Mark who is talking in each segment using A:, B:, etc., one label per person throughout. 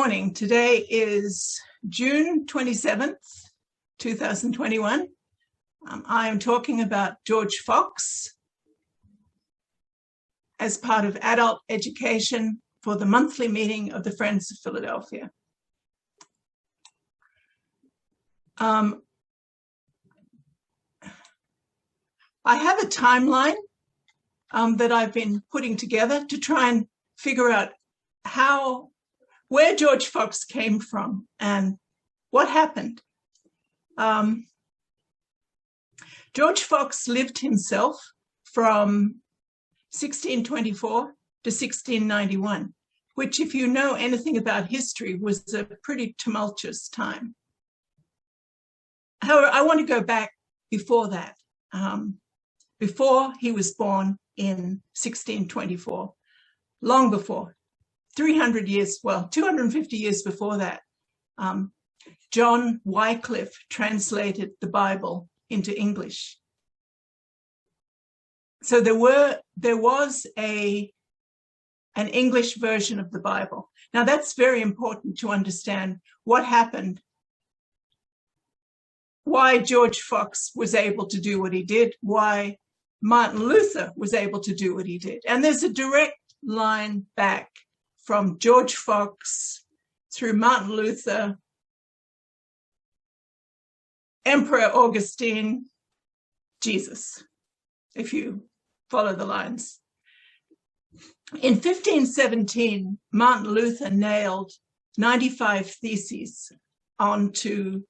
A: morning. Today is June 27th, 2021. I am talking about George Fox as part of adult education for the monthly meeting of the Friends of Philadelphia. I have a timeline that I've been putting together to try and figure out where George Fox came from and what happened. George Fox lived himself from 1624 to 1691, which, if you know anything about history, was a pretty tumultuous time. However, I want to go back before that, before he was born in 1624, long before. 300 years, well, 250 years before that, John Wycliffe translated the Bible into English. So there was an English version of the Bible. Now that's very important to understand what happened, why George Fox was able to do what he did, why Martin Luther was able to do what he did. And there's a direct line back from George Fox through Martin Luther, Emperor Augustine, Jesus, if you follow the lines. In 1517, Martin Luther nailed 95 theses onto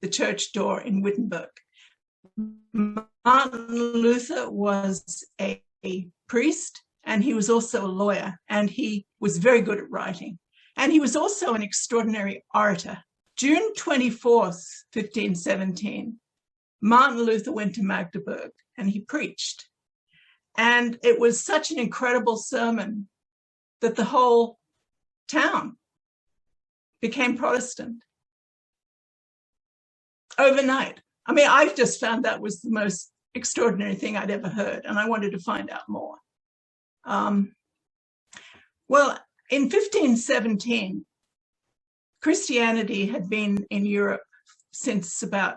A: the church door in Wittenberg. Martin Luther was a priest, and he was also a lawyer, and he was very good at writing. And he was also an extraordinary orator. June 24th, 1517, Martin Luther went to Magdeburg and he preached. And it was such an incredible sermon that the whole town became Protestant overnight. I mean, I've just found that was the most extraordinary thing I'd ever heard, and I wanted to find out more. Well, in 1517, Christianity had been in Europe since about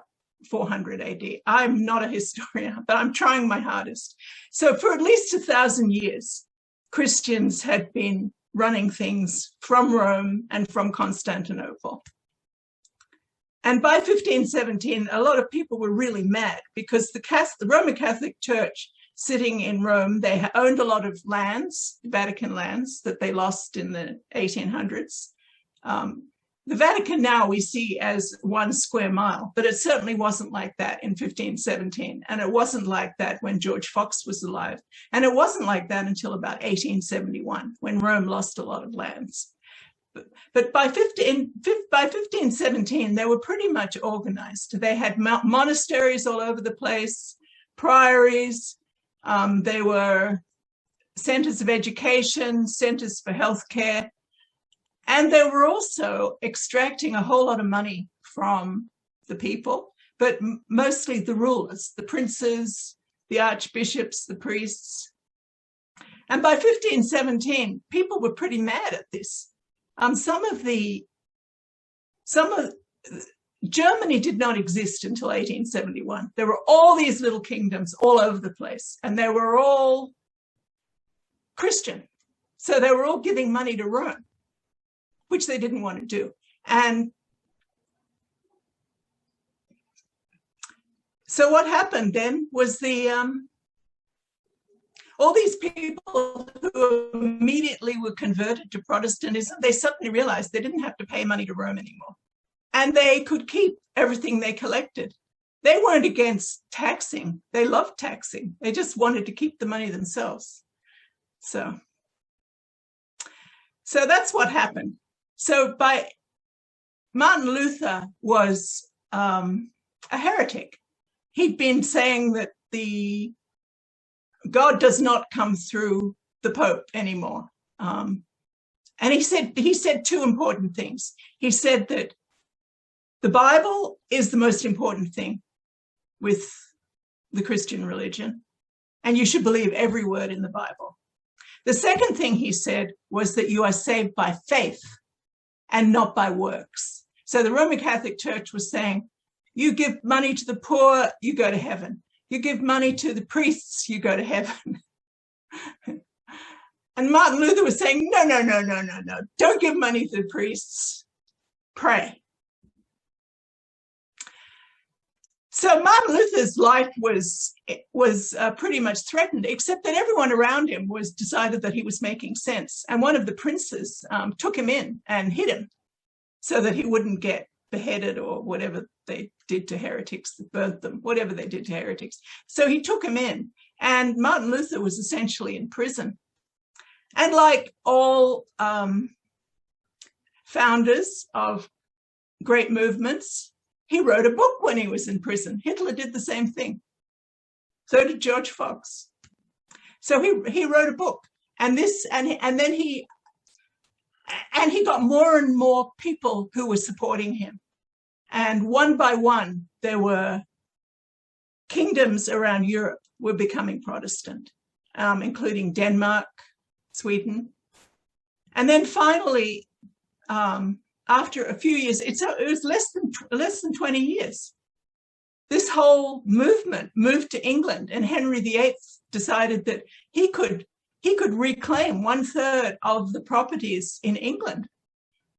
A: 400 AD. I'm not a historian, but I'm trying my hardest. So for at least 1,000 years, Christians had been running things from Rome and from Constantinople. And by 1517, a lot of people were really mad because the Roman Catholic Church sitting in Rome, they owned a lot of lands, Vatican lands, that they lost in the 1800s. The Vatican now we see as 1 square mile, but it certainly wasn't like that in 1517. And it wasn't like that when George Fox was alive. And it wasn't like that until about 1871, when Rome lost a lot of lands. But by 1517, they were pretty much organized. They had monasteries all over the place, priories. They were centers of education, centers for healthcare. And they were also extracting a whole lot of money from the people, but mostly the rulers, the princes, the archbishops, the priests. And by 1517, people were pretty mad at this. Germany did not exist until 1871. There were all these little kingdoms all over the place, and they were all Christian. So they were all giving money to Rome, which they didn't want to do. And so what happened then was all these people who immediately were converted to Protestantism, they suddenly realized they didn't have to pay money to Rome anymore. And they could keep everything they collected. They weren't against taxing. They loved taxing. They just wanted to keep the money themselves. So that's what happened. So Martin Luther was a heretic. He'd been saying that God does not come through the Pope anymore. And he said two important things. He said that the Bible is the most important thing with the Christian religion, and you should believe every word in the Bible. The second thing he said was that you are saved by faith and not by works. So the Roman Catholic Church was saying, you give money to the poor, you go to heaven. You give money to the priests, you go to heaven. And Martin Luther was saying, no, no, no, no, no, no. Don't give money to the priests. Pray. So Martin Luther's life was pretty much threatened, except that everyone around him decided that he was making sense. And one of the princes took him in and hid him so that he wouldn't get beheaded or whatever they did to heretics, that burnt them, whatever they did to heretics. So he took him in, and Martin Luther was essentially in prison. And like all founders of great movements, he wrote a book when he was in prison. Hitler did the same thing. So did George Fox. So he wrote a book, and then he got more and more people who were supporting him. And one by one, there were kingdoms around Europe were becoming Protestant, including Denmark, Sweden. And then finally, after a few years, it was less than 20 years, this whole movement moved to England, and Henry VIII decided that he could reclaim 1/3 of the properties in England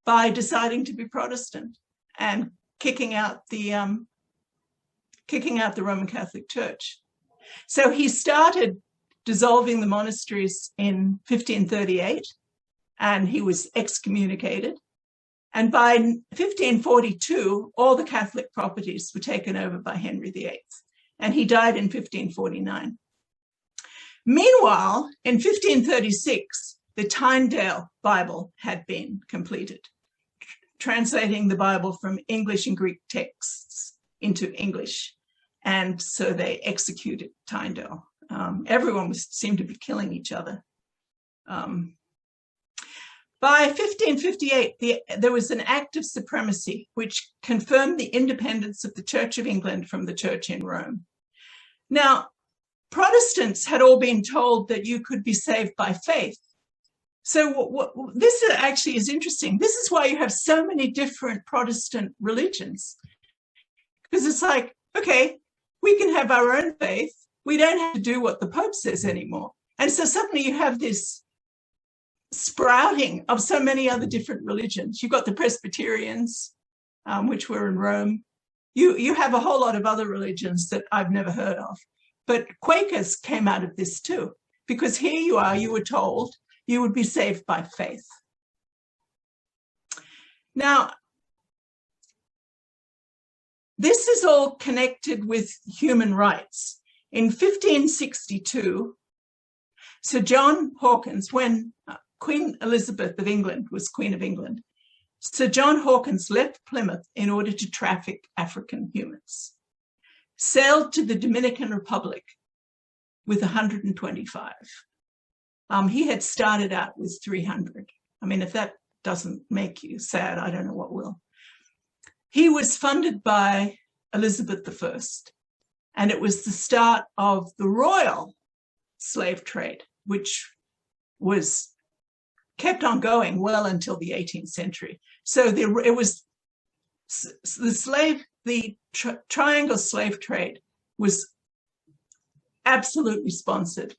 A: by deciding to be Protestant and kicking out the Roman Catholic Church. So he started dissolving the monasteries in 1538, and he was excommunicated. And by 1542, all the Catholic properties were taken over by Henry VIII, and he died in 1549. Meanwhile, in 1536, the Tyndale Bible had been completed, translating the Bible from English and Greek texts into English. And so they executed Tyndale. Everyone seemed to be killing each other. By 1558, there was an act of supremacy which confirmed the independence of the Church of England from the Church in Rome. Now, Protestants had all been told that you could be saved by faith. So this actually is interesting. This is why you have so many different Protestant religions. Because it's like, okay, we can have our own faith. We don't have to do what the Pope says anymore. And so suddenly you have this sprouting of so many other different religions. You've got the Presbyterians, which were in Rome. You have a whole lot of other religions that I've never heard of. But Quakers came out of this too, because here you were told you would be saved by faith. Now, this is all connected with human rights. In 1562, Sir John Hawkins, when Queen Elizabeth of England was Queen of England, Sir John Hawkins left Plymouth in order to traffic African humans, sailed to the Dominican Republic with 125. He had started out with 300. I mean, if that doesn't make you sad, I don't know what will. He was funded by Elizabeth I, and it was the start of the royal slave trade, which was kept on going well until the 18th century. So it was the triangle slave trade was absolutely sponsored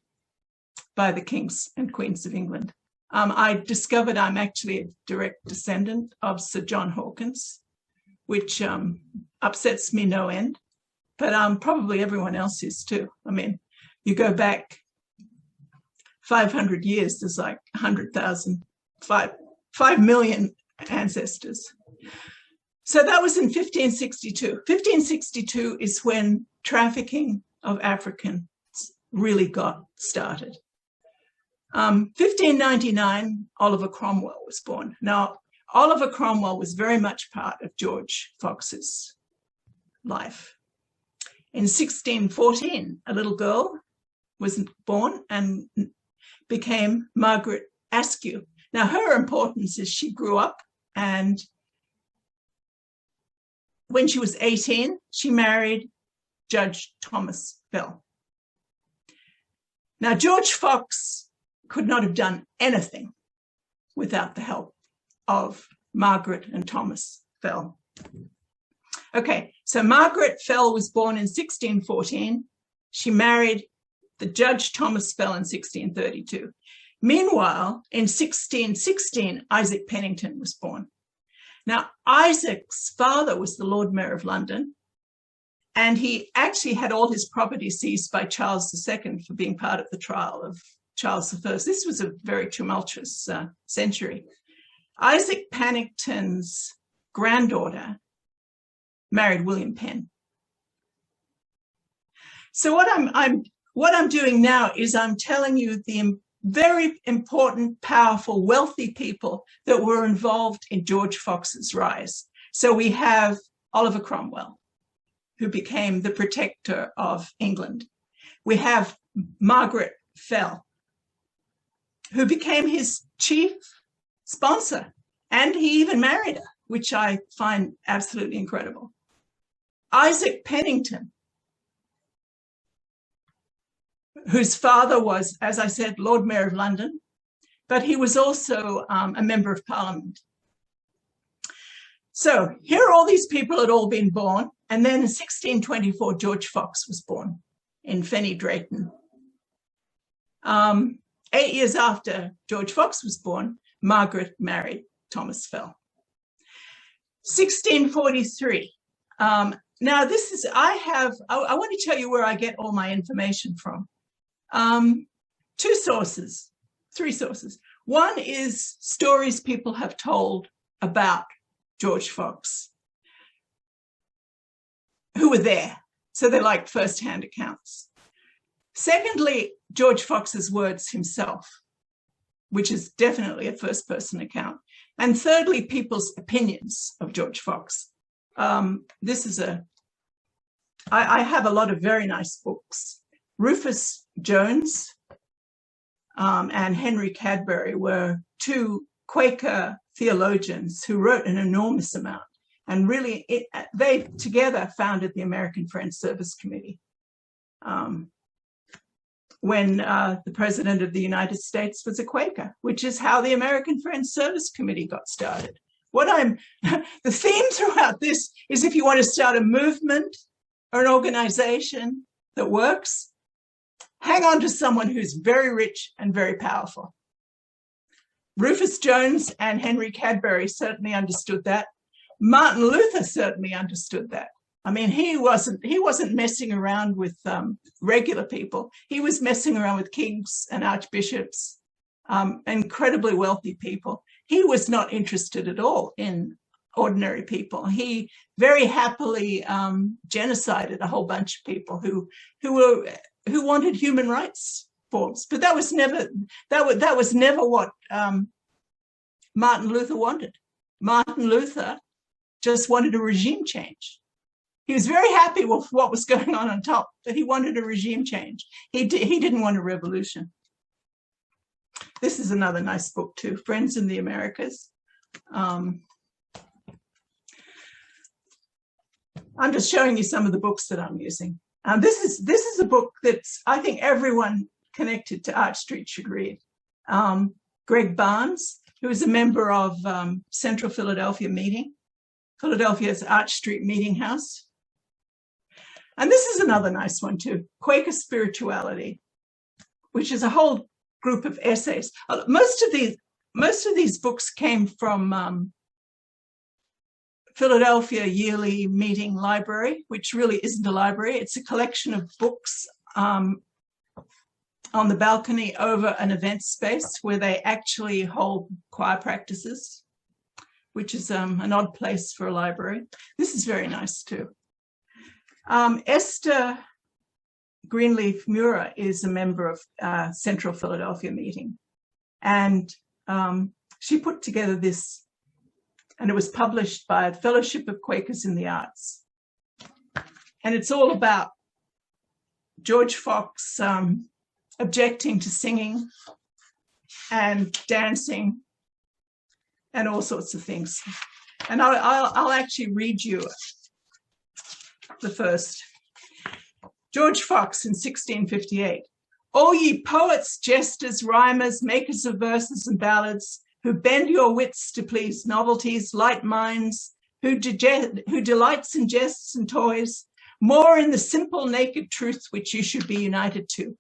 A: by the kings and queens of England. I discovered I'm actually a direct descendant of Sir John Hawkins, which upsets me no end, but probably everyone else is too. I mean, you go back 500 years, there's like 100,000, 5 million ancestors. So that was in 1562. 1562 is when trafficking of Africans really got started. 1599, Oliver Cromwell was born. Now, Oliver Cromwell was very much part of George Fox's life. In 1614, a little girl was born and became Margaret Askew. Now, her importance is she grew up, and when she was 18, she married Judge Thomas Bell. Now, George Fox could not have done anything without the help of Margaret and Thomas Fell. Okay, so Margaret Fell was born in 1614. She married the Judge Thomas Fell in 1632. Meanwhile, in 1616, Isaac Pennington was born. Now, Isaac's father was the Lord Mayor of London, and he actually had all his property seized by Charles II for being part of the trial of Charles I. This was a very tumultuous century. Isaac Pennington's granddaughter married William Penn. So what I'm doing now is I'm telling you the very important, powerful, wealthy people that were involved in George Fox's rise. So we have Oliver Cromwell, who became the protector of England. We have Margaret Fell, who became his chief sponsor, and he even married her, which I find absolutely incredible. Isaac Pennington, whose father was, as I said, Lord Mayor of London, but he was also a member of Parliament. So here all these people had all been born, and then in 1624, George Fox was born in Fenny Drayton. 8 years after George Fox was born, Margaret married Thomas Fell. 1643. Now this is, I want to tell you where I get all my information from. Three sources. One is stories people have told about George Fox, who were there. So they're like first-hand accounts. Secondly, George Fox's words himself, which is definitely a first-person account. And thirdly, people's opinions of George Fox. I have a lot of very nice books. Rufus Jones and Henry Cadbury were two Quaker theologians who wrote an enormous amount. And really, they together founded the American Friends Service Committee. When the President of the United States was a Quaker, which is how the American Friends Service Committee got started. The theme throughout this is if you want to start a movement or an organization that works, hang on to someone who's very rich and very powerful. Rufus Jones and Henry Cadbury certainly understood that. Martin Luther certainly understood that. I mean, he wasn't messing around with regular people. He was messing around with kings and archbishops, incredibly wealthy people. He was not interested at all in ordinary people. He very happily genocided a whole bunch of people who wanted human rights forms. But that was never what Martin Luther wanted. Martin Luther just wanted a regime change. He was very happy with what was going on top, but he wanted a regime change. He didn't want a revolution. This is another nice book too, Friends in the Americas. I'm just showing you some of the books that I'm using. This is a book that I think everyone connected to Arch Street should read. Greg Barnes, who is a member of Central Philadelphia Meeting, Philadelphia's Arch Street Meeting House. And this is another nice one too, Quaker Spirituality, which is a whole group of essays. Most of these books came from Philadelphia Yearly Meeting Library, which really isn't a library. It's a collection of books on the balcony over an event space where they actually hold choir practices, which is an odd place for a library. This is very nice too. Esther Greenleaf Muir is a member of Central Philadelphia Meeting. And she put together this, and it was published by the Fellowship of Quakers in the Arts. And it's all about George Fox objecting to singing and dancing and all sorts of things. And I'll actually read you the first. George Fox in 1658. O ye poets, jesters, rhymers, makers of verses and ballads, who bend your wits to please novelties, light minds, who delights in jests and toys, more in the simple naked truth which you should be united to.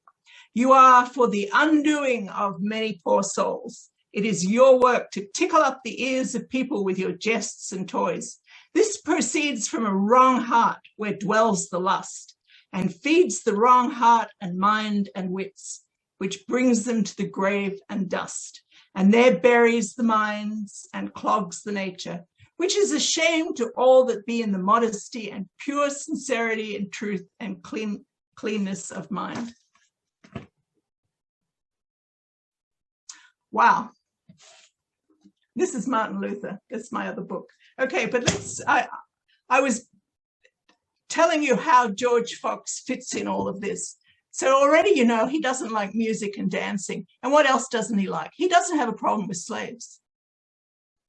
A: You are for the undoing of many poor souls. It is your work to tickle up the ears of people with your jests and toys. This proceeds from a wrong heart where dwells the lust, and feeds the wrong heart and mind and wits, which brings them to the grave and dust, and there buries the minds and clogs the nature, which is a shame to all that be in the modesty and pure sincerity and truth and cleanness of mind. Wow. This is Martin Luther. That's my other book. Okay, but I was telling you how George Fox fits in all of this. So already, you know, he doesn't like music and dancing. And what else doesn't he like? He doesn't have a problem with slaves.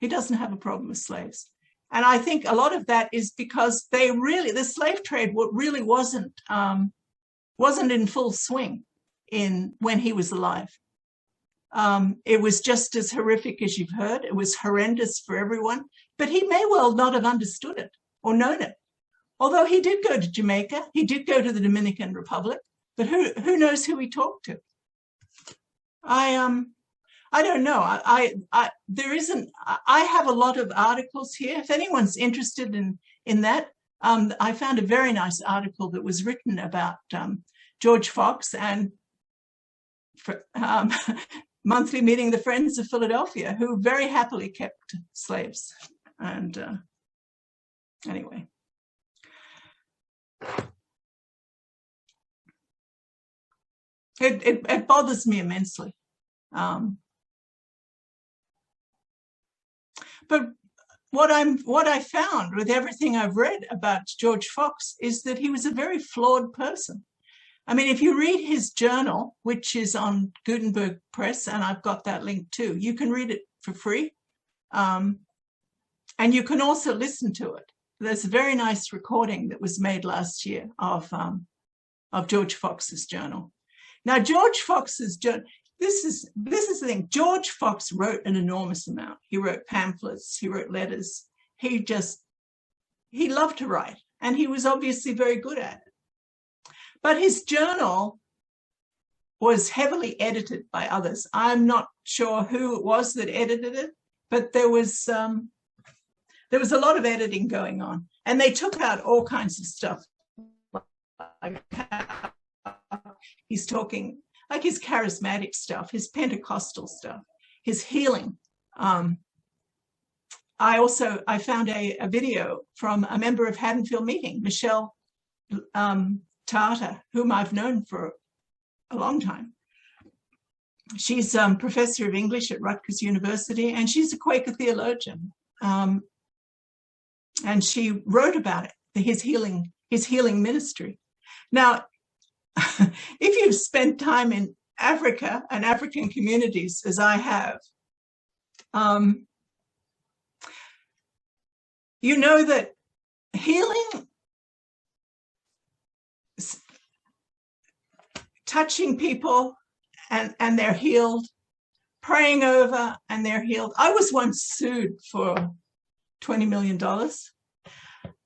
A: He doesn't have a problem with slaves. And I think a lot of that is because the slave trade really wasn't in full swing when he was alive. It was just as horrific as you've heard. It was horrendous for everyone, but he may well not have understood it or known it. Although he did go to Jamaica, he did go to the Dominican Republic, but who knows who he talked to? I don't know. I have a lot of articles here. If anyone's interested in that, I found a very nice article that was written about George Fox and monthly meeting the Friends of Philadelphia, who very happily kept slaves. And anyway. It bothers me immensely. But what I found with everything I've read about George Fox is that he was a very flawed person. I mean, if you read his journal, which is on Gutenberg Press, and I've got that link too, you can read it for free. And you can also listen to it. There's a very nice recording that was made last year of George Fox's journal. Now, George Fox's journal, this is the thing. George Fox wrote an enormous amount. He wrote pamphlets, he wrote letters. He loved to write, and he was obviously very good at it. But his journal was heavily edited by others. I'm not sure who it was that edited it, but there was a lot of editing going on, and they took out all kinds of stuff. Like he's talking, like his charismatic stuff, his Pentecostal stuff, his healing. I found a video from a member of Haddonfield Meeting, Michelle Tata, whom I've known for a long time. She's professor of English at Rutgers University, and she's a Quaker theologian. And she wrote about it, his healing ministry. Now, if you've spent time in Africa and African communities, as I have, you know that healing, touching people and they're healed, praying over and they're healed. I was once sued for $20 million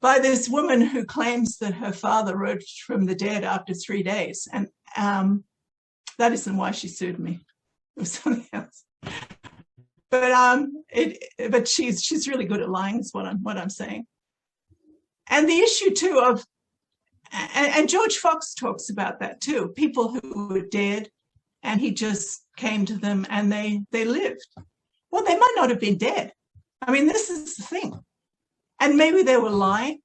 A: by this woman who claims that her father rose from the dead after 3 days. And that isn't why she sued me. It was something else. But she's really good at lying, is what I'm saying. And the issue too of, and George Fox talks about that too, people who were dead and he just came to them and they lived. Well, they might not have been dead. I mean, this is the thing. And maybe they were lying.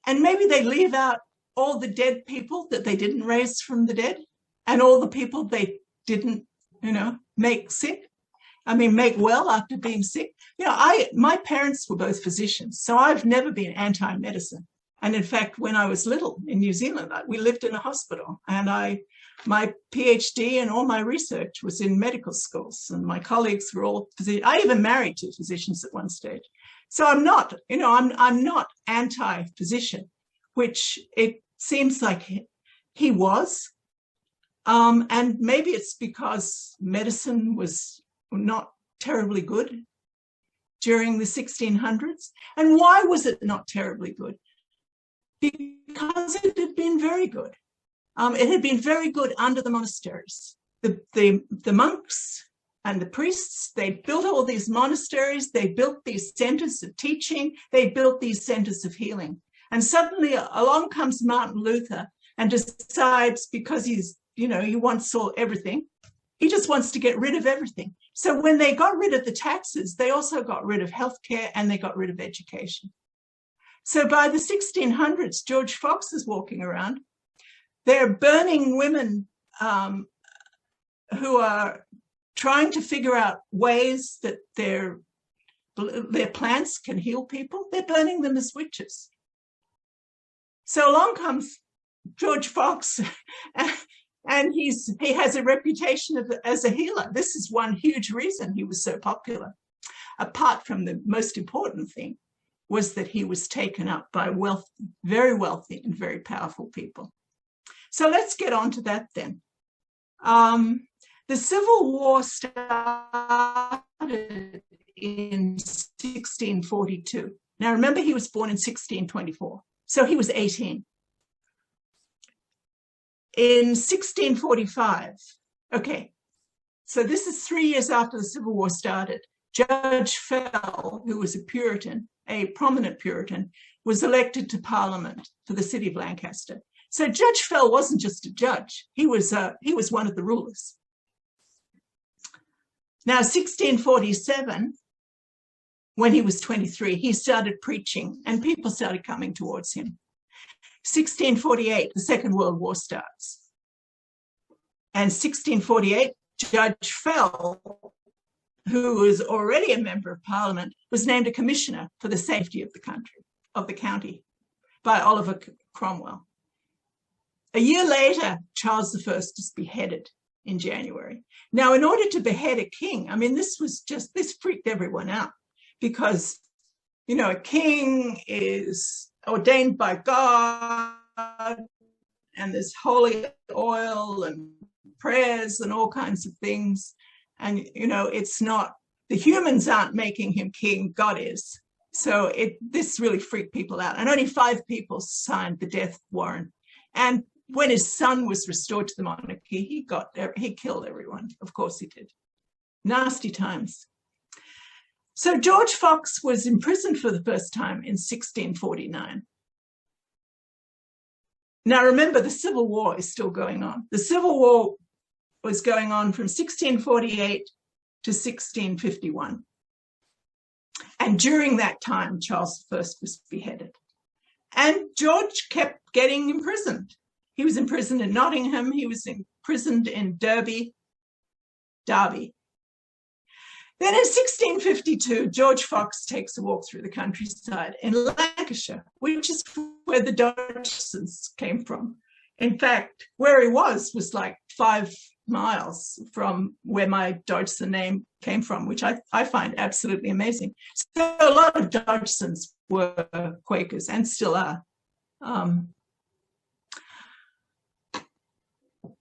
A: And maybe they leave out all the dead people that they didn't raise from the dead and all the people they didn't, make sick. I mean, make well after being sick. My parents were both physicians, so I've never been anti-medicine. And in fact, when I was little in New Zealand, we lived in a hospital, and my PhD and all my research was in medical schools, and my colleagues were all physicians. I even married 2 physicians at one stage. So I'm not, I'm not anti-physician, which it seems like he was. And maybe it's because medicine was not terribly good during the 1600s. And why was it not terribly good? Because it had been very good. It had been very good under the monasteries. The monks and the priests, they built all these monasteries, they built these centers of teaching, they built these centers of healing. And suddenly along comes Martin Luther and decides, because he's, you know, he wants everything, he just wants to get rid of everything. So when they got rid of the taxes, they also got rid of healthcare and they got rid of education. So by the 1600s, George Fox is walking around. They're burning women who are trying to figure out ways that their plants can heal people. They're burning them as witches. So along comes George Fox, and he has a reputation as a healer. This is one huge reason he was so popular. Apart from the most important thing was that he was taken up by very wealthy and very powerful people. So let's get on to that then. The Civil War started in 1642. Now remember, he was born in 1624, so he was 18. In 1645, okay, so this is 3 years after the Civil War started, Judge Fell, who was a Puritan, a prominent Puritan, was elected to Parliament for the city of Lancaster. So Judge Fell wasn't just a judge, he was one of the rulers. Now, 1647, when he was 23, he started preaching and people started coming towards him. 1648, the Second World War starts. And 1648, Judge Fell, who was already a member of Parliament, was named a commissioner for the safety of the county by Oliver Cromwell. A year later, Charles I is beheaded in January. Now, in order to behead a king, I mean, this freaked everyone out because, you know, a king is ordained by God and there's holy oil and prayers and all kinds of things. And, you know, it's not, the humans aren't making him king, God is. So this really freaked people out. And only 5 people signed the death warrant. And when his son was restored to the monarchy, he killed everyone. Of course he did. Nasty times. So George Fox was imprisoned for the first time in 1649. Now remember, the Civil War is still going on. The Civil War was going on from 1648 to 1651. And during that time, Charles I was beheaded. And George kept getting imprisoned. He was imprisoned in Nottingham. He was imprisoned in Derby. Then in 1652, George Fox takes a walk through the countryside in Lancashire, which is where the Dodgsons came from. In fact, where he was like 5 miles from where my Dodgson name came from, which I find absolutely amazing. So a lot of Dodgsons were Quakers and still are.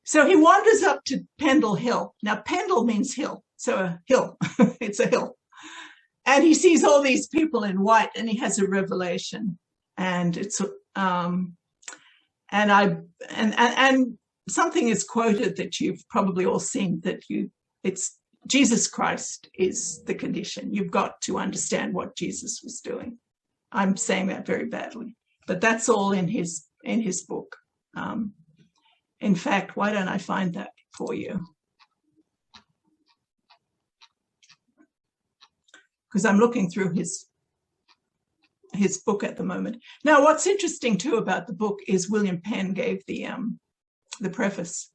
A: So he wanders up to Pendle Hill. Now, Pendle means hill, so a hill. It's a hill. And he sees all these people in white and he has a revelation. And it's and something is quoted that you've probably all seen, that it's Jesus Christ is the condition. You've got to understand what Jesus was doing. I'm saying that very badly, but that's all in his book. In fact, why don't I find that for you? Because I'm looking through his book at the moment. Now, what's interesting too about the book is William Penn gave the preface.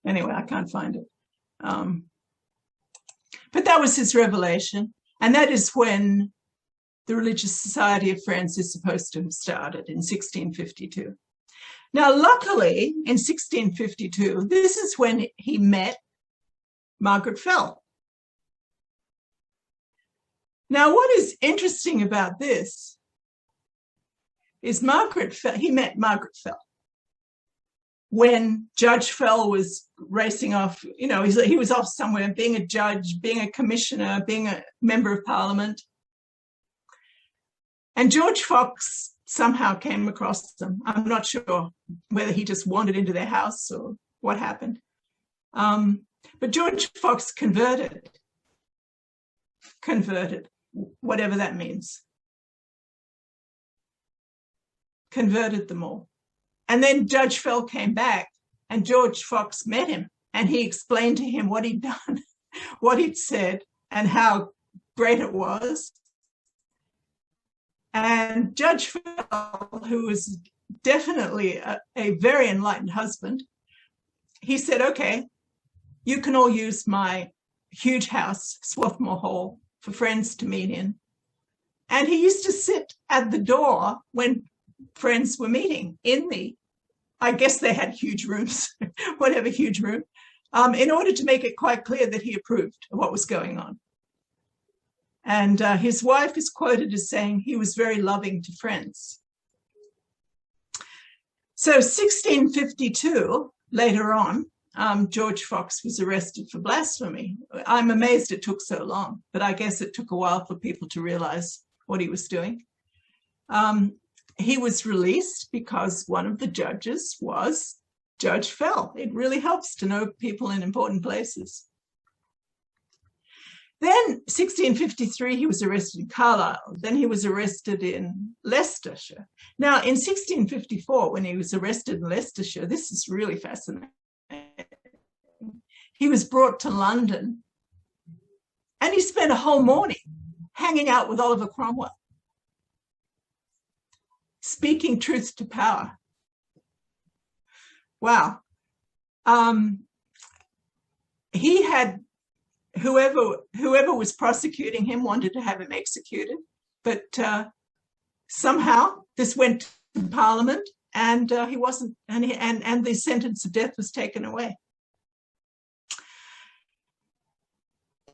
A: Anyway, I can't find it. But that was his revelation. And that is when the Religious Society of Friends is supposed to have started in 1652. Now, luckily, in 1652, this is when he met Margaret Fell. Now, what is interesting about this is Margaret Fell. He met Margaret Fell when Judge Fell was racing off. You know, he was off somewhere, being a judge, being a commissioner, being a member of parliament. And George Fox somehow came across them. I'm not sure whether he just wandered into their house or what happened. But George Fox converted, whatever that means. Converted them all. And then Judge Fell came back and George Fox met him and he explained to him what he'd done, what he'd said and how great it was. And Judge Fell, who was definitely a very enlightened husband, he said, okay, you can all use my huge house, Swarthmore Hall, for friends to meet in. And he used to sit at the door when friends were meeting in the, I guess they had huge rooms, whatever huge room, in order to make it quite clear that he approved of what was going on. And his wife is quoted as saying he was very loving to friends. So 1652, later on, George Fox was arrested for blasphemy. I'm amazed it took so long, but I guess it took a while for people to realize what he was doing. He was released because one of the judges was Judge Fell. It really helps to know people in important places. Then 1653, he was arrested in Carlisle. Then he was arrested in Leicestershire. Now, in 1654, when he was arrested in Leicestershire, this is really fascinating. He was brought to London and he spent a whole morning hanging out with Oliver Cromwell, speaking truth to power. Wow. He had, whoever was prosecuting him wanted to have him executed, but somehow this went to Parliament and he wasn't, and the sentence of death was taken away.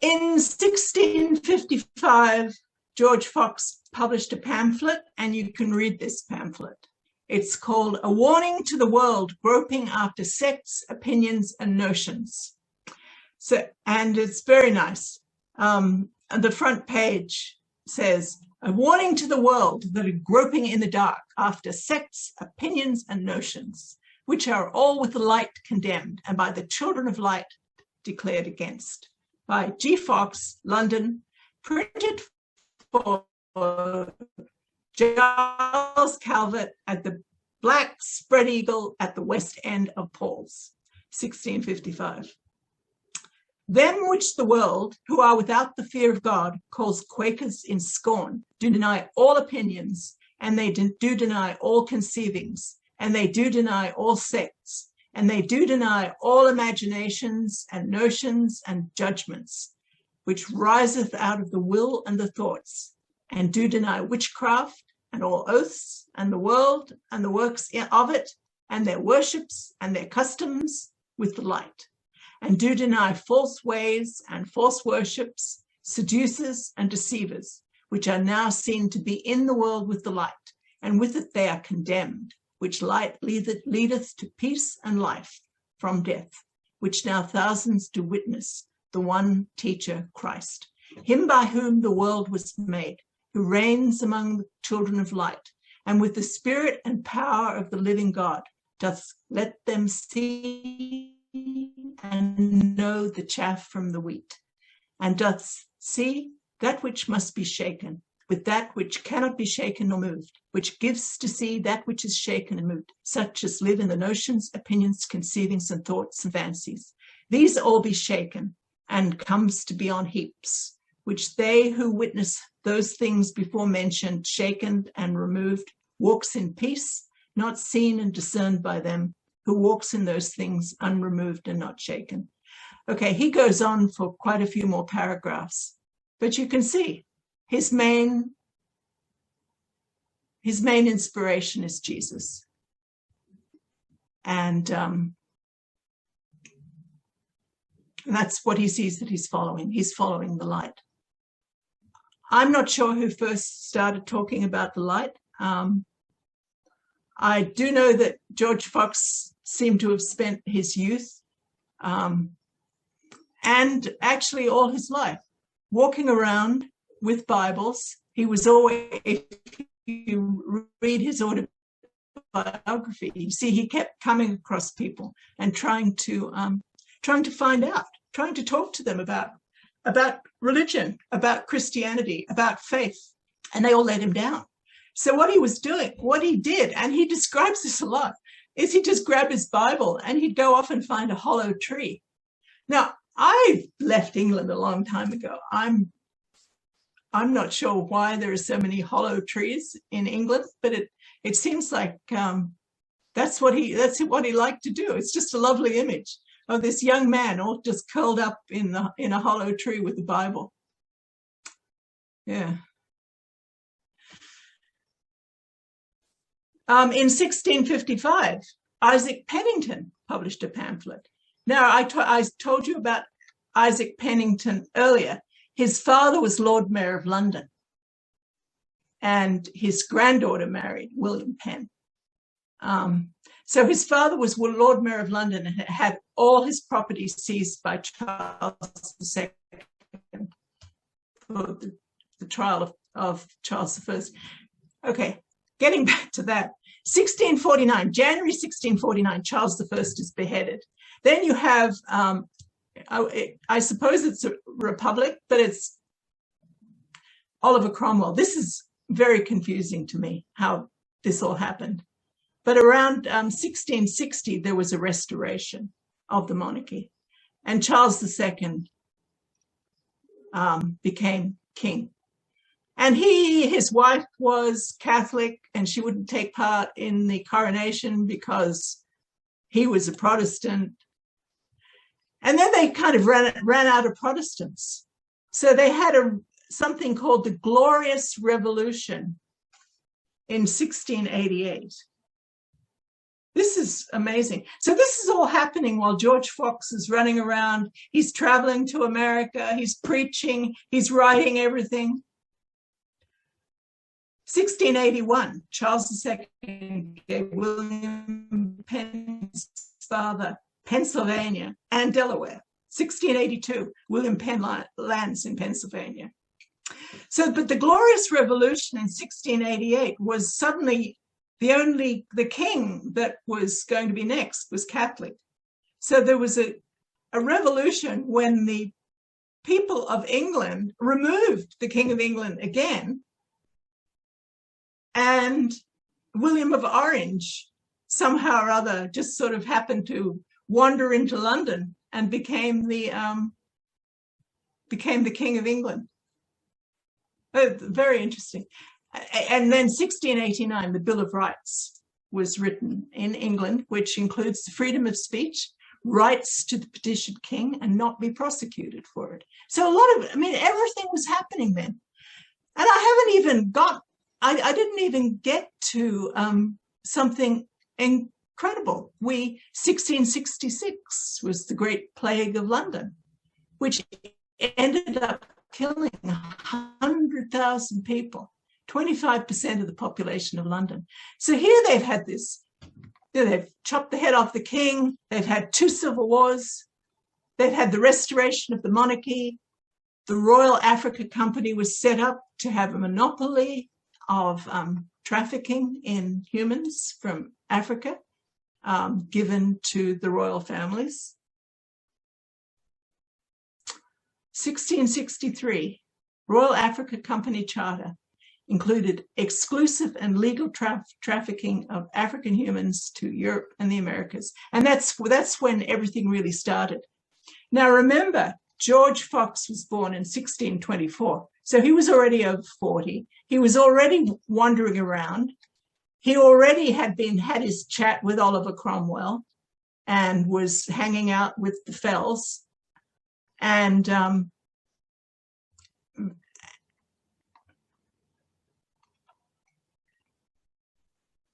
A: In 1655, George Fox published a pamphlet, and you can read this pamphlet. It's called A Warning to the World Groping After Sects, Opinions and Notions. So, and it's very nice. The front page says, a warning to the world that are groping in the dark after sects, opinions and notions, which are all with the light condemned and by the children of light declared against. By G. Fox, London, printed for Giles Calvert at the Black Spread Eagle at the West End of Paul's, 1655. Them which the world, who are without the fear of God, calls Quakers in scorn, do deny all opinions, and they do deny all conceivings, and they do deny all sects, and they do deny all imaginations and notions and judgments, which riseth out of the will and the thoughts, and do deny witchcraft and all oaths and the world and the works of it, and their worships and their customs with the light, and do deny false ways and false worships, seducers and deceivers, which are now seen to be in the world with the light, and with it they are condemned, which light leadeth to peace and life from death, which now thousands do witness, the one teacher, Christ, him by whom the world was made, who reigns among the children of light, and with the spirit and power of the living God, doth let them see and know the chaff from the wheat, and doth see that which must be shaken, with that which cannot be shaken nor moved, which gives to see that which is shaken and moved, such as live in the notions, opinions, conceivings, and thoughts and fancies. These all be shaken, and comes to be on heaps, which they who witness those things before mentioned, shaken and removed, walks in peace, not seen and discerned by them, who walks in those things unremoved and not shaken. Okay, he goes on for quite a few more paragraphs, but you can see his main inspiration is Jesus. And that's what he sees that he's following. He's following the light. I'm not sure who first started talking about the light. I do know that George Fox seemed to have spent his youth and actually all his life walking around with Bibles. He was always, if you read his autobiography, you see he kept coming across people and trying to find out, trying to talk to them about religion, about Christianity, about faith, and they all let him down. So what he was doing, what he did, and he describes this a lot, is he just grabbed his Bible and he'd go off and find a hollow tree. Now, I left England a long time ago. I'm not sure why there are so many hollow trees in England, but it seems like that's what he liked to do. It's just a lovely image of this young man all just curled up in a hollow tree with the Bible. Yeah. In 1655, Isaac Pennington published a pamphlet. Now, I told you about Isaac Pennington earlier. His father was Lord Mayor of London, and his granddaughter married William Penn. So his father was Lord Mayor of London and had all his property seized by Charles II for the trial of Charles I. Okay, getting back to that. 1649, January 1649, Charles I is beheaded. Then you have, I suppose it's a republic, but it's Oliver Cromwell. This is very confusing to me, how this all happened. But around 1660, there was a restoration of the monarchy, and Charles II became king. And his wife was Catholic, and she wouldn't take part in the coronation because he was a Protestant. And then they kind of ran out of Protestants. So they had something called the Glorious Revolution in 1688. This is amazing. So this is all happening while George Fox is running around. He's traveling to America. He's preaching. He's writing everything. 1681, Charles II gave William Penn's father Pennsylvania and Delaware. 1682, William Penn lands in Pennsylvania. So, but the Glorious Revolution in 1688 was suddenly the king that was going to be next was Catholic. So there was a revolution when the people of England removed the King of England again, and William of Orange somehow or other just sort of happened to wander into London and became the King of England. Very interesting. And then 1689, the Bill of Rights was written in England, which includes the freedom of speech, rights to the petitioned king, and not be prosecuted for it. So everything was happening then. And I didn't even get to something incredible. 1666 was the Great Plague of London, which ended up killing 100,000 people, 25% of the population of London. So here they've had this, they've chopped the head off the king, they've had 2 civil wars, they've had the restoration of the monarchy, the Royal Africa Company was set up to have a monopoly of trafficking in humans from Africa, given to the royal families. 1663, Royal Africa Company Charter included exclusive and legal trafficking of African humans to Europe and the Americas. And that's when everything really started. Now remember, George Fox was born in 1624. So he was already over 40. He was already wandering around. He already had his chat with Oliver Cromwell and was hanging out with the Fells. And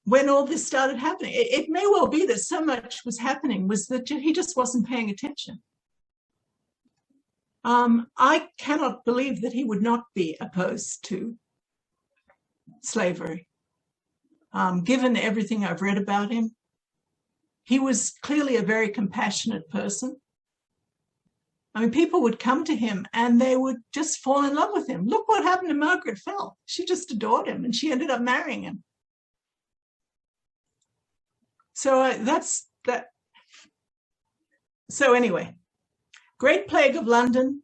A: when all this started happening, it may well be that so much was happening was that he just wasn't paying attention. I cannot believe that he would not be opposed to slavery. given everything I've read about him. He was clearly a very compassionate person. I mean, people would come to him and they would just fall in love with him. Look what happened to Margaret Fell. She just adored him and she ended up marrying him. So that's that. So anyway, Great Plague of London,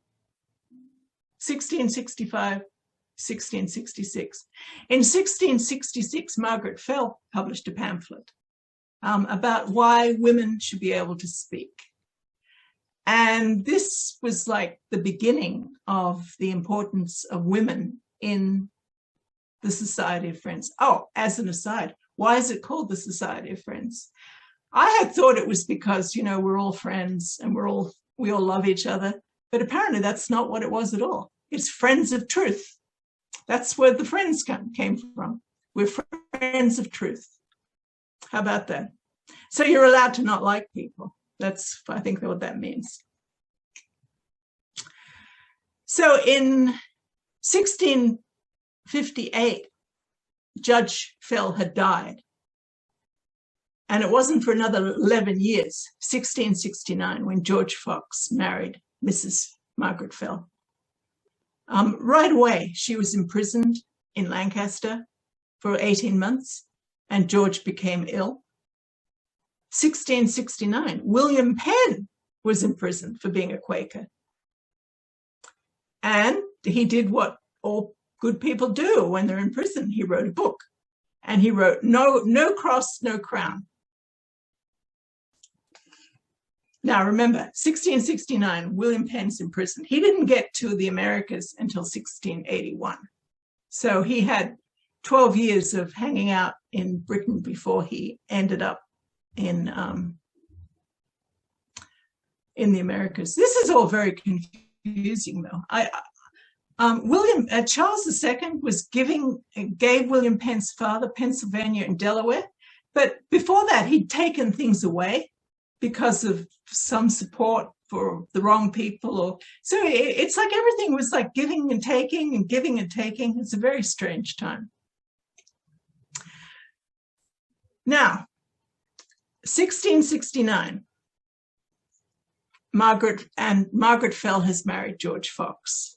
A: 1665, 1666. In 1666, Margaret Fell published a pamphlet about why women should be able to speak. And this was like the beginning of the importance of women in the Society of Friends. Oh, as an aside, why is it called the Society of Friends? I had thought it was because, you know, we're all friends and we all love each other. But apparently that's not what it was at all. It's Friends of Truth. That's where the friends came from. We're friends of truth. How about that? So you're allowed to not like people. That's, I think, what that means. So in 1658, Judge Fell had died. And it wasn't for another 11 years, 1669, when George Fox married Mrs. Margaret Fell. Right away, she was imprisoned in Lancaster for 18 months, and George became ill. 1669, William Penn was imprisoned for being a Quaker. And he did what all good people do when they're in prison. He wrote a book, and he wrote, No cross, no crown. Now, remember, 1669, William Penn's in prison. He didn't get to the Americas until 1681. So he had 12 years of hanging out in Britain before he ended up in the Americas. This is all very confusing, though. Charles II gave William Penn's father Pennsylvania and Delaware, but before that, he'd taken things away because of some support for the wrong people. So it's like everything was like giving and taking and giving and taking. It's a very strange time. Now, 1669, Margaret Fell has married George Fox.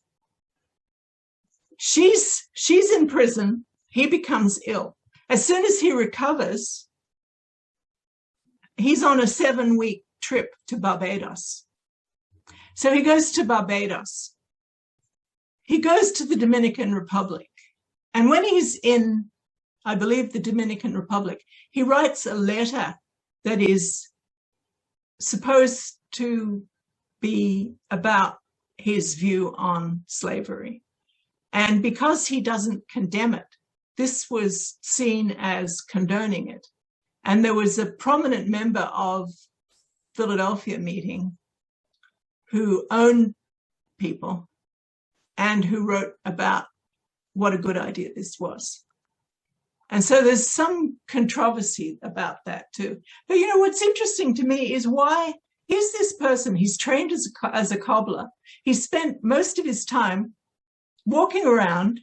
A: She's in prison. He becomes ill. As soon as he recovers, he's on a 7-week trip to Barbados. So he goes to Barbados. He goes to the Dominican Republic. And when he's in, I believe, the Dominican Republic, he writes a letter that is supposed to be about his view on slavery. And because he doesn't condemn it, this was seen as condoning it. And there was a prominent member of Philadelphia meeting who owned people and who wrote about what a good idea this was. And so there's some controversy about that too. But you know, what's interesting to me is why is this person, he's trained as a cobbler. He spent most of his time walking around,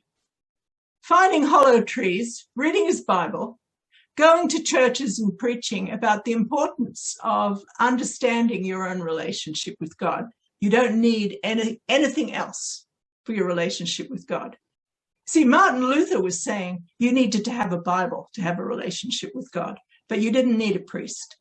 A: finding hollow trees, reading his Bible, going to churches and preaching about the importance of understanding your own relationship with God. You don't need anything else for your relationship with God. See, Martin Luther was saying you needed to have a Bible to have a relationship with God, but you didn't need a priest.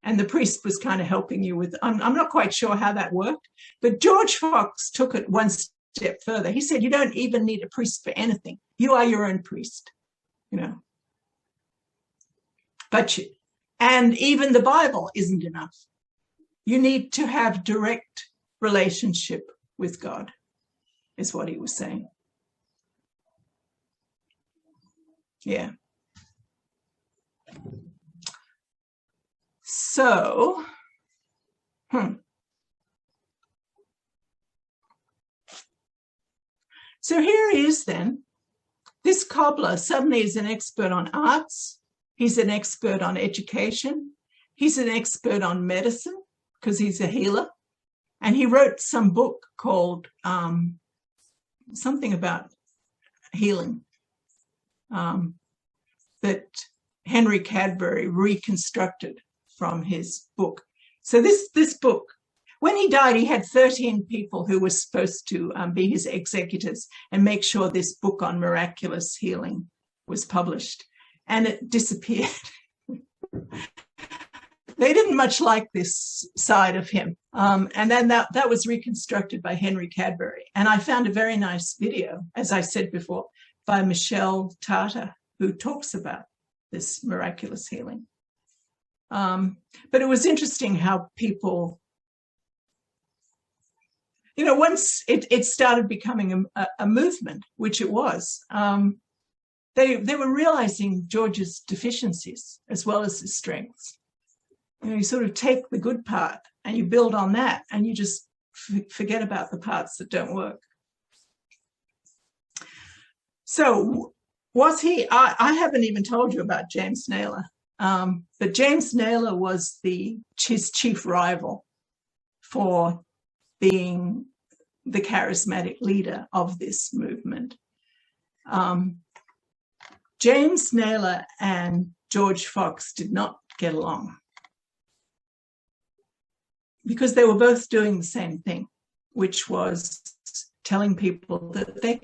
A: And the priest was kind of helping you with, I'm not quite sure how that worked, but George Fox took it one step further. He said, you don't even need a priest for anything. You are your own priest, you know. And even the Bible isn't enough. You need to have direct relationship with God, is what he was saying. Yeah. So, So here he is then. This cobbler suddenly is an expert on arts. He's an expert on education. He's an expert on medicine because he's a healer. And he wrote some book called something about healing that Henry Cadbury reconstructed from his book. So this book, when he died, he had 13 people who were supposed to be his executors and make sure this book on miraculous healing was published, and it disappeared. They didn't much like this side of him. And then that was reconstructed by Henry Cadbury. And I found a very nice video, as I said before, by Michelle Tata, who talks about this miraculous healing. But it was interesting how people, once it started becoming a movement, which it was, they were realizing George's deficiencies as well as his strengths. You sort of take the good part and you build on that, and you just forget about the parts that don't work. So was he, I haven't even told you about James Naylor, but James Naylor was his chief rival for being the charismatic leader of this movement. James Naylor and George Fox did not get along, because they were both doing the same thing, which was telling people that they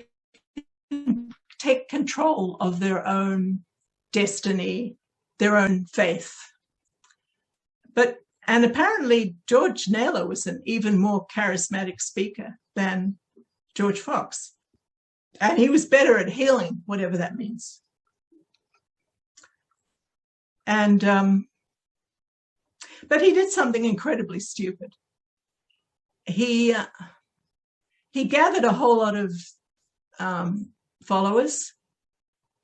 A: can take control of their own destiny, their own faith. And apparently George Naylor was an even more charismatic speaker than George Fox. And he was better at healing, whatever that means. And but he did something incredibly stupid. He gathered a whole lot of followers,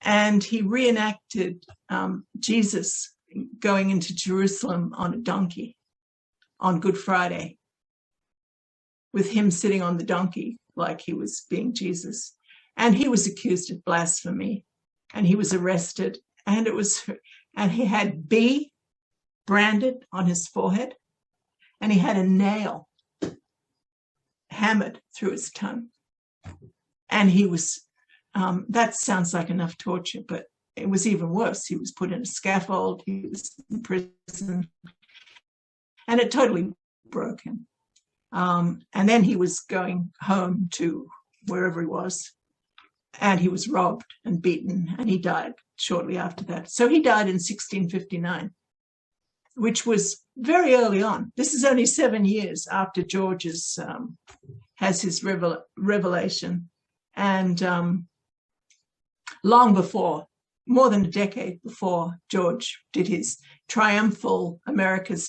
A: and he reenacted Jesus going into Jerusalem on a donkey on Good Friday, with him sitting on the donkey like he was being Jesus. And he was accused of blasphemy, and he was arrested, and he had B branded on his forehead, and he had a nail hammered through his tongue. And he was, that sounds like enough torture, but it was even worse. He was put in a scaffold, he was in prison, and it totally broke him. And then he was going home to wherever he was, and he was robbed and beaten, and he died shortly after that. So he died in 1659, which was very early on. This is only 7 years after George has his revelation, and long before, more than a decade before George did his triumphal America's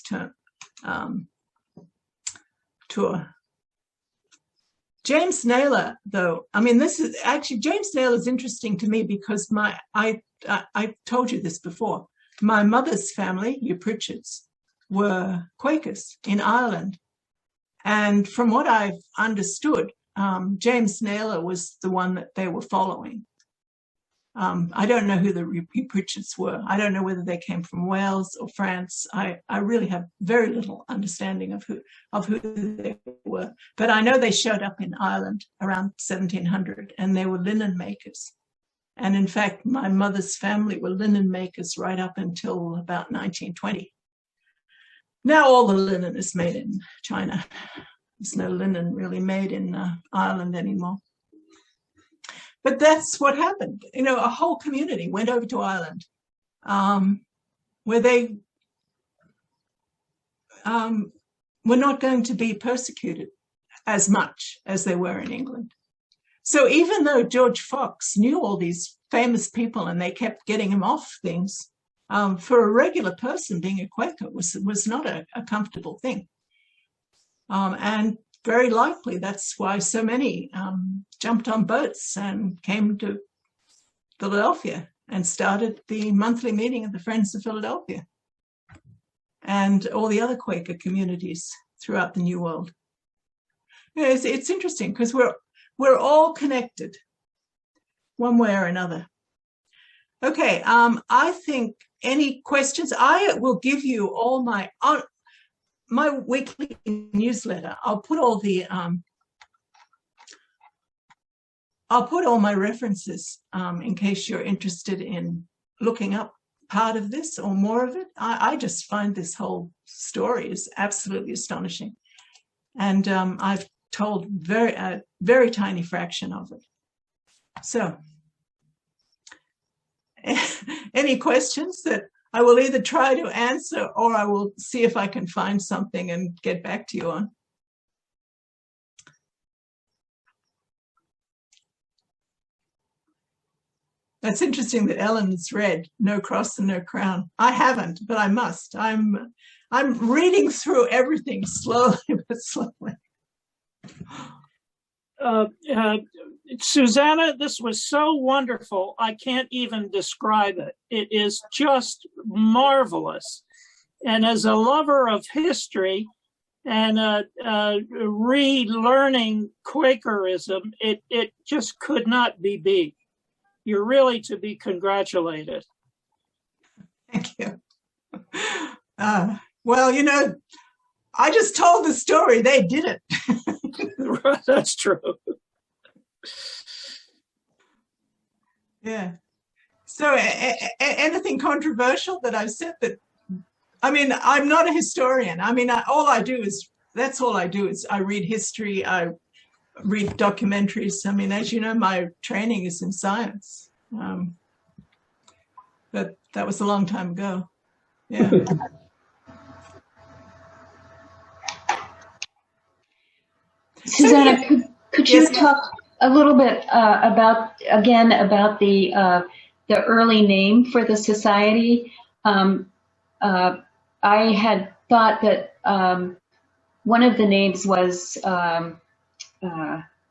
A: tour. James Naylor, though, I mean, this is actually, James Naylor is interesting to me because I told you this before. My mother's family, your Pritchards, were Quakers in Ireland. And from what I've understood, James Naylor was the one that they were following. I don't know who the Pritchards were. I don't know whether they came from Wales or France. I really have very little understanding of who they were. But I know they showed up in Ireland around 1700, and they were linen makers. And in fact, my mother's family were linen makers right up until about 1920. Now all the linen is made in China. There's no linen really made in Ireland anymore. But that's what happened. A whole community went over to Ireland, where they were not going to be persecuted as much as they were in England. So even though George Fox knew all these famous people and they kept getting him off things, for a regular person, being a Quaker was not a comfortable thing. And very likely that's why so many jumped on boats and came to Philadelphia and started the monthly meeting of the Friends of Philadelphia and all the other Quaker communities throughout the New World. It's interesting because we're all connected one way or another. Okay, I think any questions? I will give you all my weekly newsletter. I'll put all the I'll put all my references in case you're interested in looking up part of this or more of it. I just find this whole story is absolutely astonishing. And I've told a very tiny fraction of it. So any questions that I will either try to answer or I will see if I can find something and get back to you on. That's interesting that Ellen's read No Cross and No Crown. I haven't, but I must. I'm reading through everything slowly but slowly.
B: Susanna, this was so wonderful. I can't even describe it. It is just marvelous. And as a lover of history and relearning Quakerism, it just could not be beat. You're really to be congratulated.
A: Thank you. Well, you know, I just told the story. They did it.
B: That's true.
A: Yeah. So anything controversial that I've said that, I mean, I'm not a historian. I mean, that's all I do is I read history. I read documentaries. I mean, as you know, my training is in science. But that was a long time ago. Yeah.
C: Susanna, could you talk a little bit about the early name for the society? I had thought that one of the names was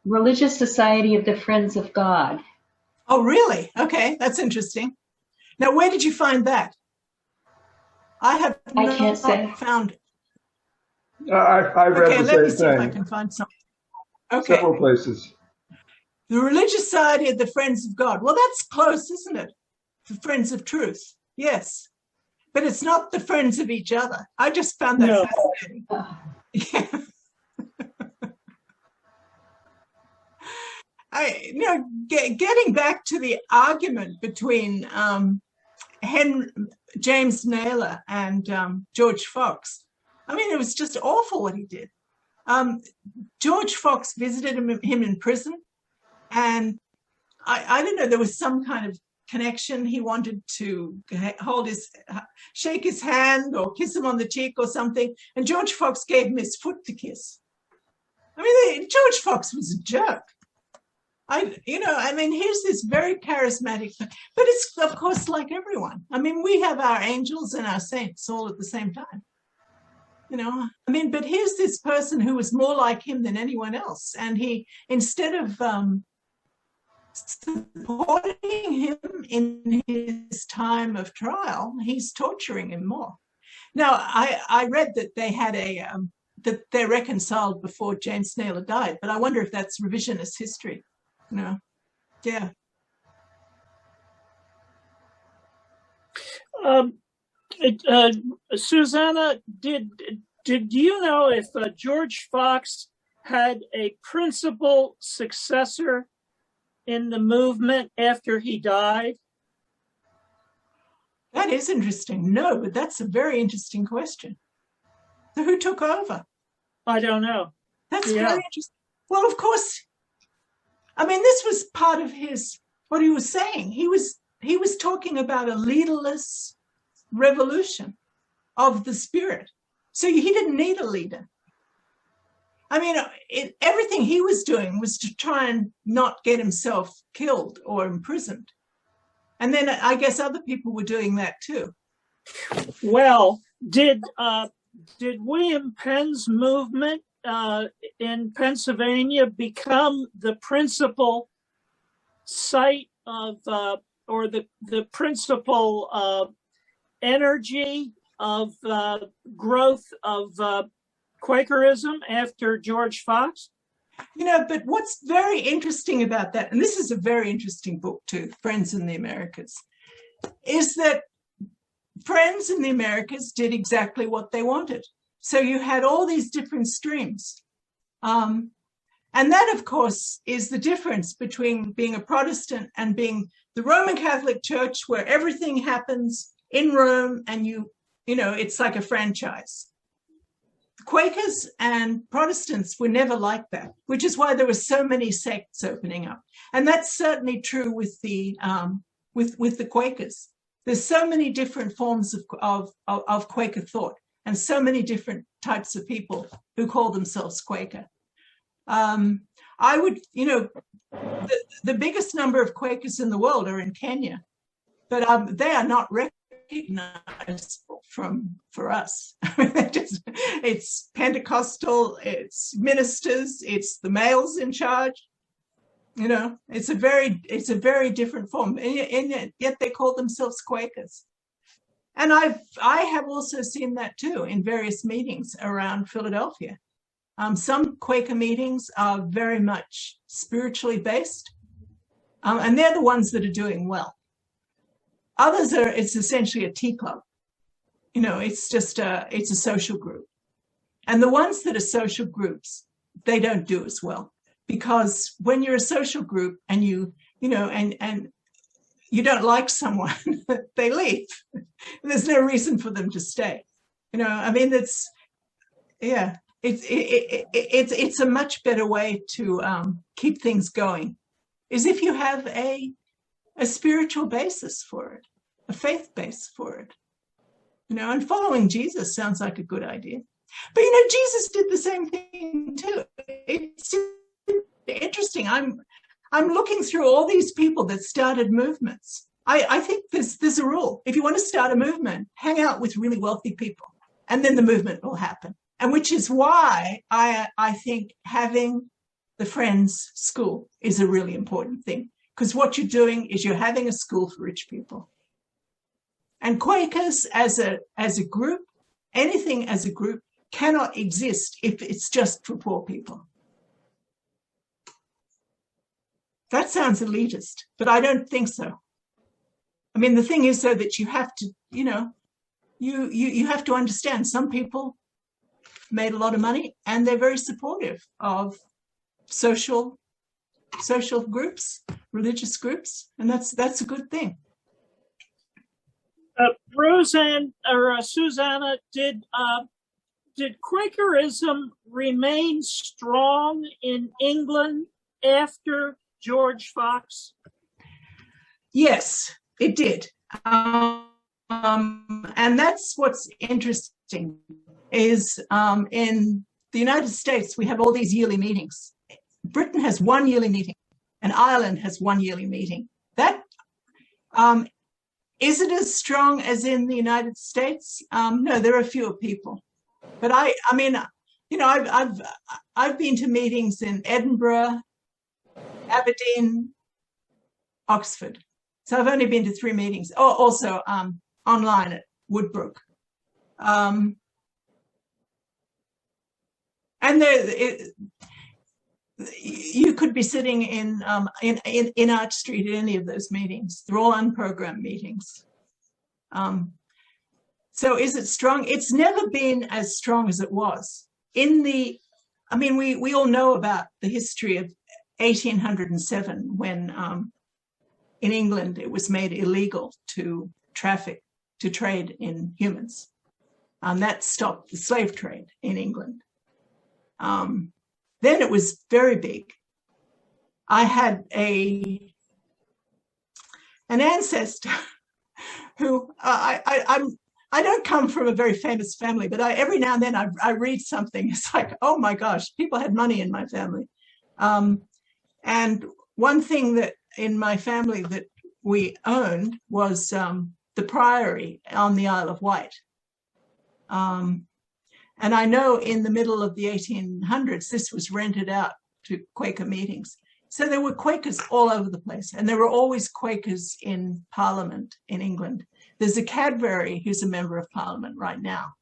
C: Religious Society of the Friends of God.
A: Oh, really? Okay, that's interesting. Now, where did you find that? I can't say. Found it.
D: I read the same thing.
A: Let me see if I can find something. Okay.
D: Several places.
A: The Religious Society of the Friends of God. Well, that's close, isn't it? The Friends of Truth. Yes. But it's not the friends of each other. I just found that fascinating. Yeah. Getting back to the argument between James Naylor and George Fox, I mean, it was just awful what he did. George Fox visited him in prison, and I don't know, there was some kind of connection. He wanted to shake his hand or kiss him on the cheek or something, and George Fox gave him his foot to kiss. I mean, George Fox was a jerk. Here's this very charismatic, but it's, of course, like everyone. I mean, we have our angels and our saints all at the same time. But here's this person who was more like him than anyone else. And he, instead of supporting him in his time of trial, he's torturing him more. Now, I read that they had that they reconciled before James Naylor died, but I wonder if that's revisionist history. No. Yeah.
B: Susanna, did you know if George Fox had a principal successor in the movement after he died?
A: That is interesting. No, but that's a very interesting question. So who took over?
B: I don't know.
A: That's very interesting. Well, of course. I mean, this was part of what he was saying. He was talking about a leaderless revolution of the spirit. So he didn't need a leader. I mean, everything he was doing was to try and not get himself killed or imprisoned. And then I guess other people were doing that too.
B: Well, did William Penn's movement in Pennsylvania become the principal site of, or the principal energy of growth of Quakerism after George Fox?
A: But what's very interesting about that, and this is a very interesting book too, Friends in the Americas, is that Friends in the Americas did exactly what they wanted. So you had all these different streams. And that, of course, is the difference between being a Protestant and being the Roman Catholic Church, where everything happens in Rome, and it's like a franchise. Quakers and Protestants were never like that, which is why there were so many sects opening up. And that's certainly true with the Quakers. There's so many different forms of Quaker thought, and so many different types of people who call themselves Quaker. I would, the biggest number of Quakers in the world are in Kenya, but they are not recognized for us. It's Pentecostal, it's ministers, it's the males in charge. It's a very different form, and yet they call themselves Quakers. And I have also seen that too in various meetings around Philadelphia. Some Quaker meetings are very much spiritually based, and they're the ones that are doing well. Others it's essentially a tea club. It's a social group. And the ones that are social groups, they don't do as well, because when you're a social group and you don't like someone, they leave. There's no reason for them to stay. It's a much better way to keep things going, is if you have a spiritual basis for it, a faith base for it. And following Jesus sounds like a good idea. But Jesus did the same thing too. It's interesting. I'm looking through all these people that started movements. I think there's a rule. If you want to start a movement, hang out with really wealthy people, and then the movement will happen. And which is why I think having the Friends School is a really important thing, because what you're doing is you're having a school for rich people. And Quakers as a group, anything as a group, cannot exist if it's just for poor people. That sounds elitist, but I don't think so. The thing is, though, that you have to, you have to understand some people made a lot of money and they're very supportive of social groups, religious groups, and that's a good thing.
B: Roseanne or Susanna, did Quakerism remain strong in England after George Fox?
A: Yes, it did. And that's what's interesting is in the United States, we have all these yearly meetings. Britain has one yearly meeting and Ireland has one yearly meeting. That is it as strong as in the United States? No, there are fewer people. But I've been to meetings in Edinburgh, Aberdeen, Oxford. So I've only been to 3 meetings. Oh, also online at Woodbrook. And you could be sitting in Arch Street at any of those meetings. They're all unprogrammed meetings. So is it strong? It's never been as strong as it was. We all know about the history of 1807 when in England it was made illegal to trade in humans. That stopped the slave trade in England. Then it was very big. I had an ancestor who I don't come from a very famous family, but every now and then I read something. It's like, oh my gosh, people had money in my family. And one thing that in my family that we owned was the priory on the Isle of Wight. And I know in the middle of the 1800s, this was rented out to Quaker meetings. So there were Quakers all over the place, and there were always Quakers in Parliament in England. There's a Cadbury who's a member of Parliament right now.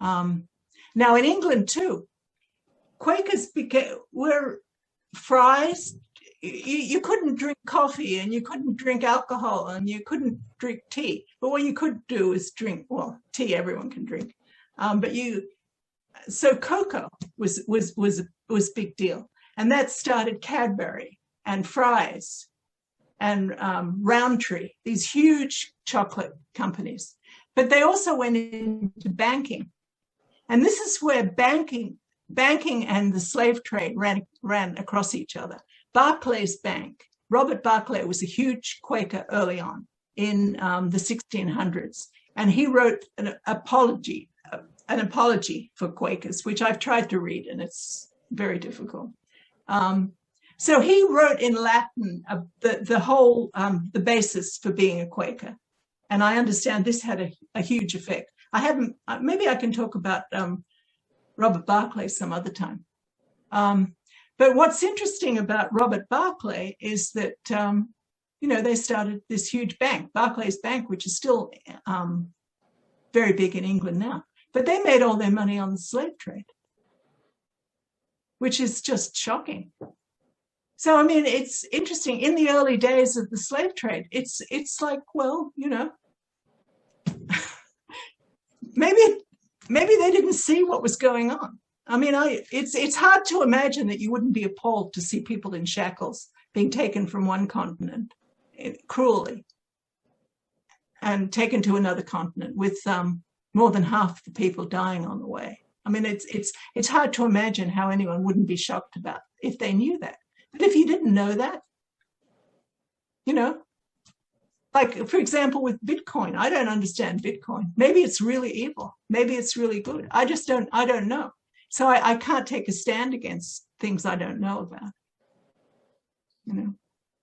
A: Now in England too, Quakers were fries. You couldn't drink coffee and you couldn't drink alcohol and you couldn't drink tea. But what you could do is drink, well, tea everyone can drink. So cocoa was a big deal. And that started Cadbury and fries and Roundtree, these huge chocolate companies. But they also went into banking. And this is where banking and the slave trade ran across each other. Barclays Bank, Robert Barclay was a huge Quaker early on in the 1600s. And he wrote an apology for Quakers, which I've tried to read, and it's very difficult. So he wrote in Latin the whole the basis for being a Quaker, and I understand this had a huge effect. I haven't. Maybe I can talk about Robert Barclay some other time. But what's interesting about Robert Barclay is that they started this huge bank, Barclays Bank, which is still very big in England now. But they made all their money on the slave trade, which is just shocking. So, I mean, it's interesting. In the early days of the slave trade, it's like, well, maybe they didn't see what was going on. I mean, it's hard to imagine that you wouldn't be appalled to see people in shackles being taken from one continent cruelly and taken to another continent with more than half the people dying on the way. I mean, it's hard to imagine how anyone wouldn't be shocked about if they knew that. But if you didn't know that, like, for example, with Bitcoin, I don't understand Bitcoin. Maybe it's really evil. Maybe it's really good. I don't know. So I can't take a stand against things I don't know about.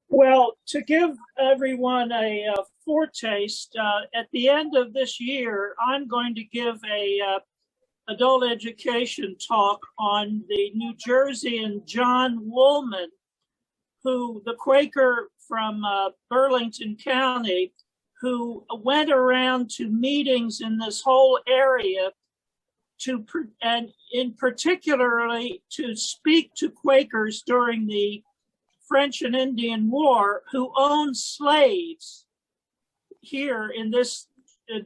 B: Well, to give everyone a foretaste, at the end of this year, I'm going to give a adult education talk on the New Jerseyan John Woolman, who the Quaker from Burlington County, who went around to meetings in this whole area and in particularly to speak to Quakers during the French and Indian War who owned slaves here in this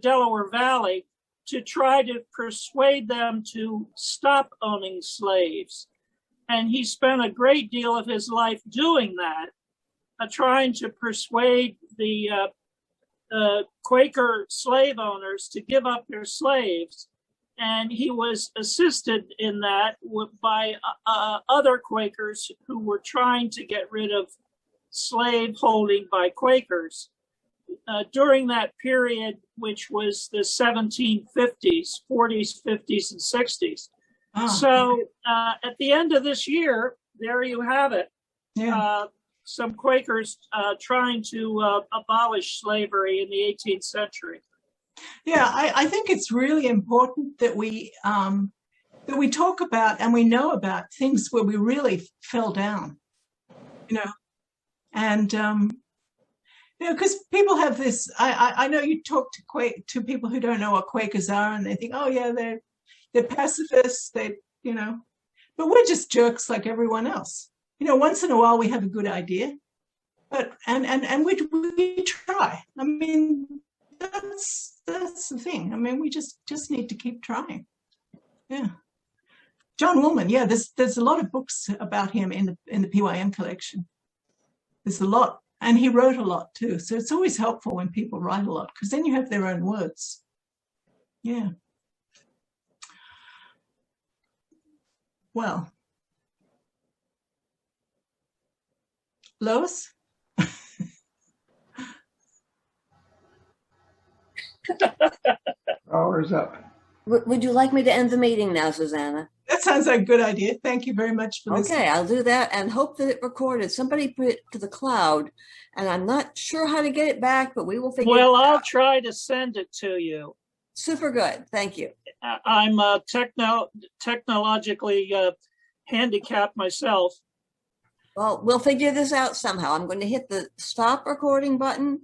B: Delaware Valley, to try to persuade them to stop owning slaves. And he spent a great deal of his life doing that, trying to persuade the Quaker slave owners to give up their slaves. And he was assisted in that by other Quakers who were trying to get rid of slave holding by Quakers. During that period, which was the 1750s, 40s, 50s, and 60s. Oh. So at the end of this year, there you have it. Yeah. Some Quakers trying to abolish slavery in the 18th century.
A: Yeah, I think it's really important that we talk about and we know about things where we really fell down, and because people have this. I know you talk to people who don't know what Quakers are, and they think, oh yeah, they're pacifists. But we're just jerks like everyone else. Once in a while we have a good idea, but and we try. I mean, that's the thing. I mean, we just need to keep trying. Yeah. John Woolman. Yeah, there's a lot of books about him in the PYM collection. There's a lot. And he wrote a lot too. So it's always helpful when people write a lot, because then you have their own words. Yeah. Well. Lois?
D: Hour's up.
E: Would you like me to end the meeting now, Susanna?
A: That sounds like a good idea. Thank you very much for this.
E: Okay, I'll do that and hope that it recorded. Somebody put it to the cloud, and I'm not sure how to get it back, but we will figure it out.
B: Well, I'll try to send it to you.
E: Super good. Thank you.
B: I'm technologically handicapped myself.
E: Well, we'll figure this out somehow. I'm going to hit the stop recording button,